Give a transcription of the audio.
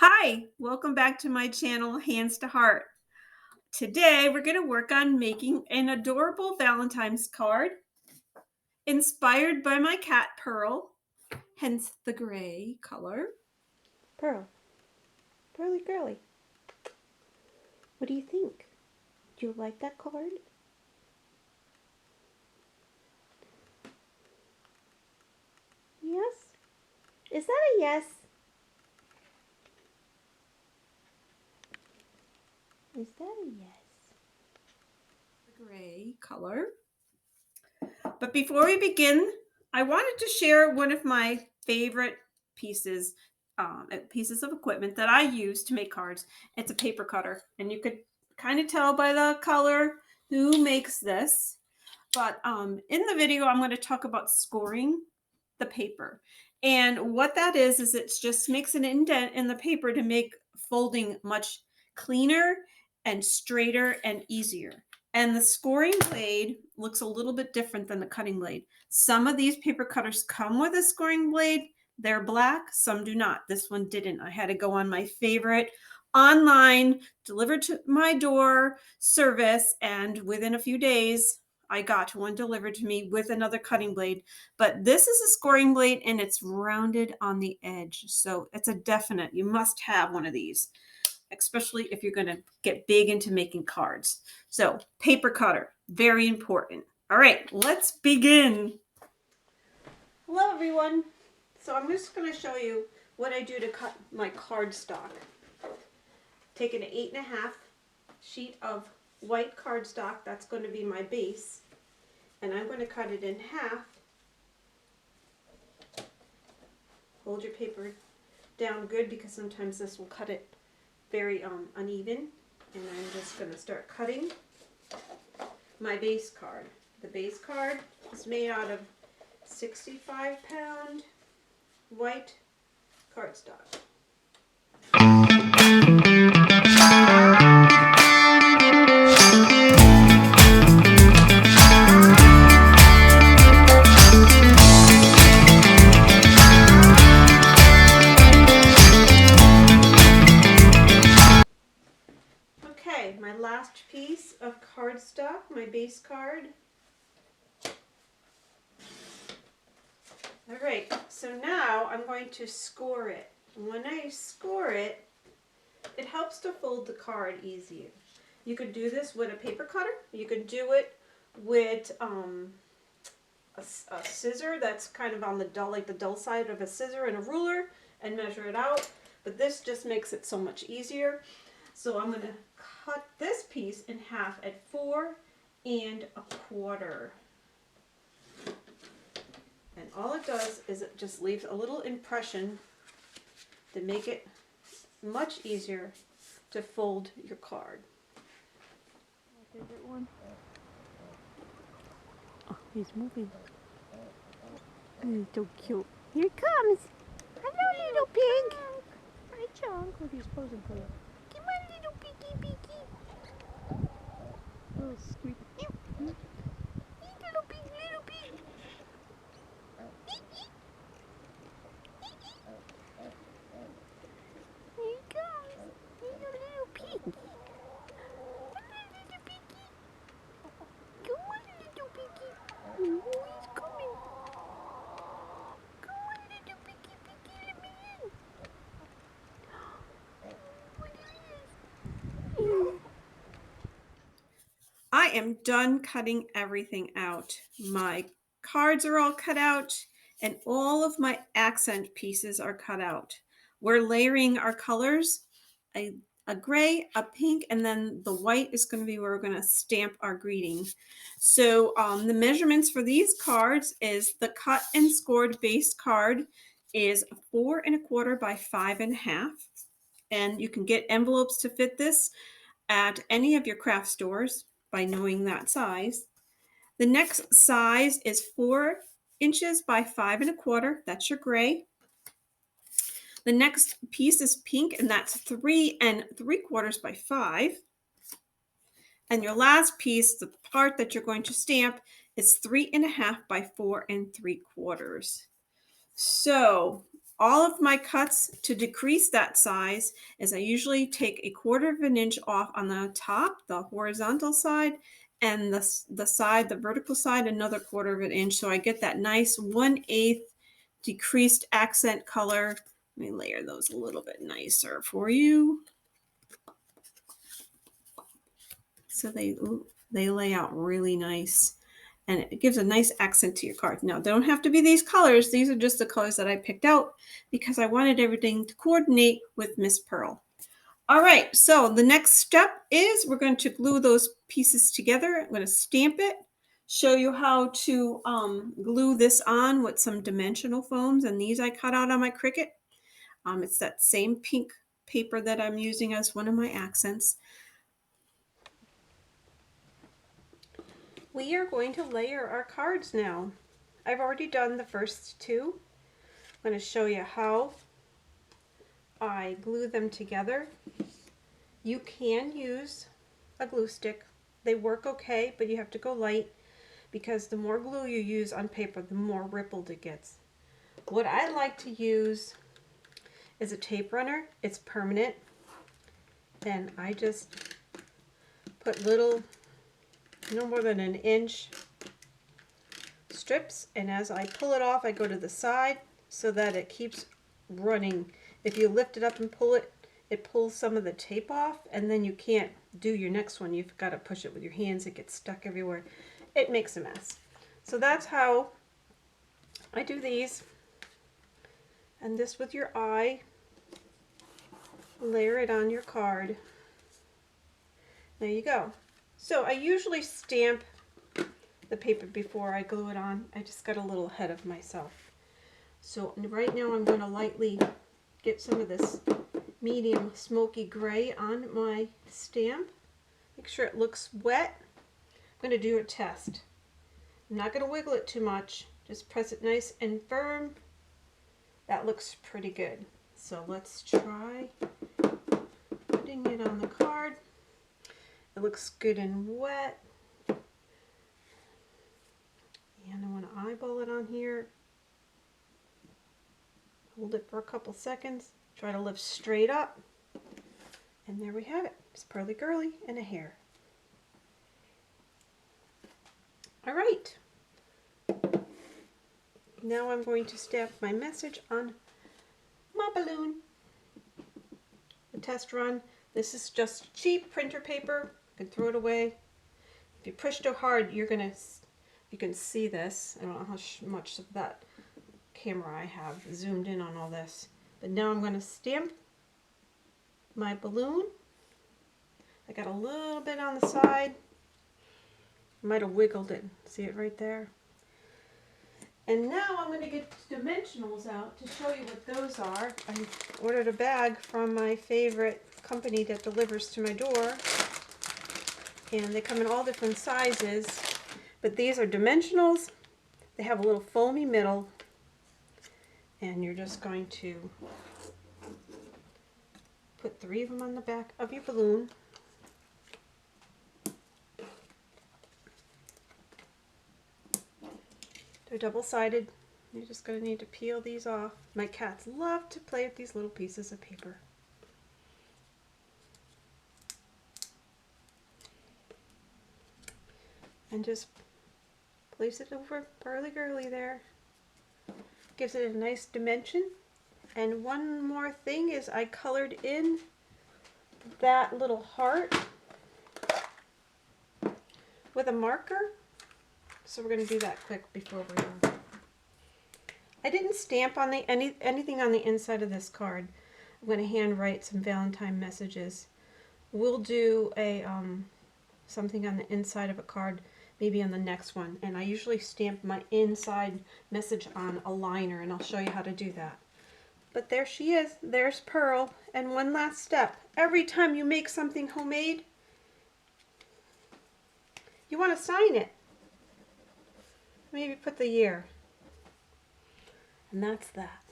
Hi, welcome back to my channel, Hands to Heart. Today, we're going to work on making an adorable Valentine's card inspired by my cat, Pearl, hence the gray color. Pearl, Pearly girly, what do you think? Do you like that card? Yes? Is that a yes? Is that a yes? The gray color. But before we begin, I wanted to share one of my favorite pieces of equipment that I use to make cards. It's a paper cutter, and you could kind of tell by the color who makes this. But in the video, I'm going to talk about scoring the paper. And what that is it just makes an indent in the paper to make folding much cleaner and straighter and easier. And the scoring blade looks a little bit different than the cutting blade. Some of these paper cutters come with a scoring blade. They're black, some do not. This one didn't. I had to go on my favorite online, delivered to my door service, and within a few days, I got one delivered to me with another cutting blade. But this is a scoring blade and it's rounded on the edge. So it's a definite, you must have one of these, especially if you're going to get big into making cards. So paper cutter, very important. All right, let's begin. Hello everyone. So I'm just going to show you what I do to cut my cardstock. Take an 8.5 sheet of white cardstock, that's going to be my base, and I'm going to cut it in half. Hold your paper down good because sometimes this will cut it very uneven. And I'm just going to start cutting my base card. The base card is made out of 65-pound white cardstock. Okay, my last piece of cardstock, my base card. All right, so now I'm going to score it. When I score it, it helps to fold the card easier. You could do this with a paper cutter. You could do it with a scissor that's kind of on the dull, like the dull side of a scissor and a ruler, and measure it out. But this just makes it so much easier. So I'm going to cut this piece in half at 4 1/4. And all it does is it just leaves a little impression to make it much easier to fold your card. My favorite one. Oh, he's moving. He's so cute. Here he comes. Hello, little pig. Hi, Chunk. Look, he's posing for you. Come on, little piggy, piggy. Oh, squeak. Little pig, little pig. Here he comes. He's a little pig. Hello, little piggy. Come on, little piggy. Oh, he's coming. Come on, little piggy, piggy, let me in. What is this? I am done cutting everything out. My cards are all cut out and all of my accent pieces are cut out. We're layering our colors, a gray, a pink, and then the white is going to be where we're going to stamp our greeting. So the measurements for these cards is the cut and scored base card is 4 1/4 by 5 1/2. And you can get envelopes to fit this at any of your craft stores by knowing that size. The next size is 4 inches by 5 1/4. That's your gray. The next piece is pink, and that's 3 3/4 by 5. And your last piece, the part that you're going to stamp, is 3 1/2 by 4 3/4. So all of my cuts to decrease that size is I usually take 1/4 of an inch off on the top, the horizontal side, and the side, the vertical side, another 1/4 of an inch. So I get that nice 1/8 decreased accent color. Let me layer those a little bit nicer for you. So they lay out really nice, and it gives a nice accent to your card. Now, they don't have to be these colors. These are just the colors that I picked out because I wanted everything to coordinate with Miss Pearl. All right, so the next step is we're going to glue those pieces together. I'm going to stamp it, show you how to glue this on with some dimensional foams, and these I cut out on my Cricut. It's that same pink paper that I'm using as one of my accents. We are going to layer our cards now. I've already done the first two. I'm going to show you how I glue them together. You can use a glue stick. They work okay, but you have to go light because the more glue you use on paper, the more rippled it gets. What I like to use is a tape runner. It's permanent. And I just put little, no more than an inch strips, and as I pull it off, I go to the side so that it keeps running. If you lift it up and pull it, it pulls some of the tape off, and then you can't do your next one. You've got to push it with your hands. It gets stuck everywhere. It makes a mess. So that's how I do these. And this with your eye, layer it on your card. There you go. So I usually stamp the paper before I glue it on. I just got a little ahead of myself. So right now I'm going to lightly get some of this medium smoky gray on my stamp. Make sure it looks wet. I'm going to do a test. I'm not going to wiggle it too much. Just press it nice and firm. That looks pretty good. So let's try putting it on the card. It looks good and wet. And I want to eyeball it on here. Hold it for a couple seconds. Try to lift straight up. And there we have it. It's Pearly Girly and a hair. All right. Now I'm going to stamp my message on my balloon. The test run. This is just cheap printer paper. You can throw it away. If you push too hard, you can see this. I don't know how much of that camera I have zoomed in on all this. But now I'm going to stamp my balloon. I got a little bit on the side. Might have wiggled it. See it right there? And now I'm going to get dimensionals out to show you what those are. I ordered a bag from my favorite company that delivers to my door. And they come in all different sizes. But these are dimensionals. They have a little foamy middle. And you're just going to put 3 of them on the back of your balloon. They're double-sided. You're just going to need to peel these off. My cats love to play with these little pieces of paper. And just place it over Pearly Girly there. Gives it a nice dimension. And one more thing is I colored in that little heart with a marker. So we're going to do that quick before we're done. I didn't stamp on anything on the inside of this card. I'm going to handwrite some Valentine messages. We'll do a something on the inside of a card maybe on the next one. And I usually stamp my inside message on a liner, and I'll show you how to do that. But there she is. There's Pearl. And one last step. Every time you make something homemade, you want to sign it. Maybe put the year. And that's that.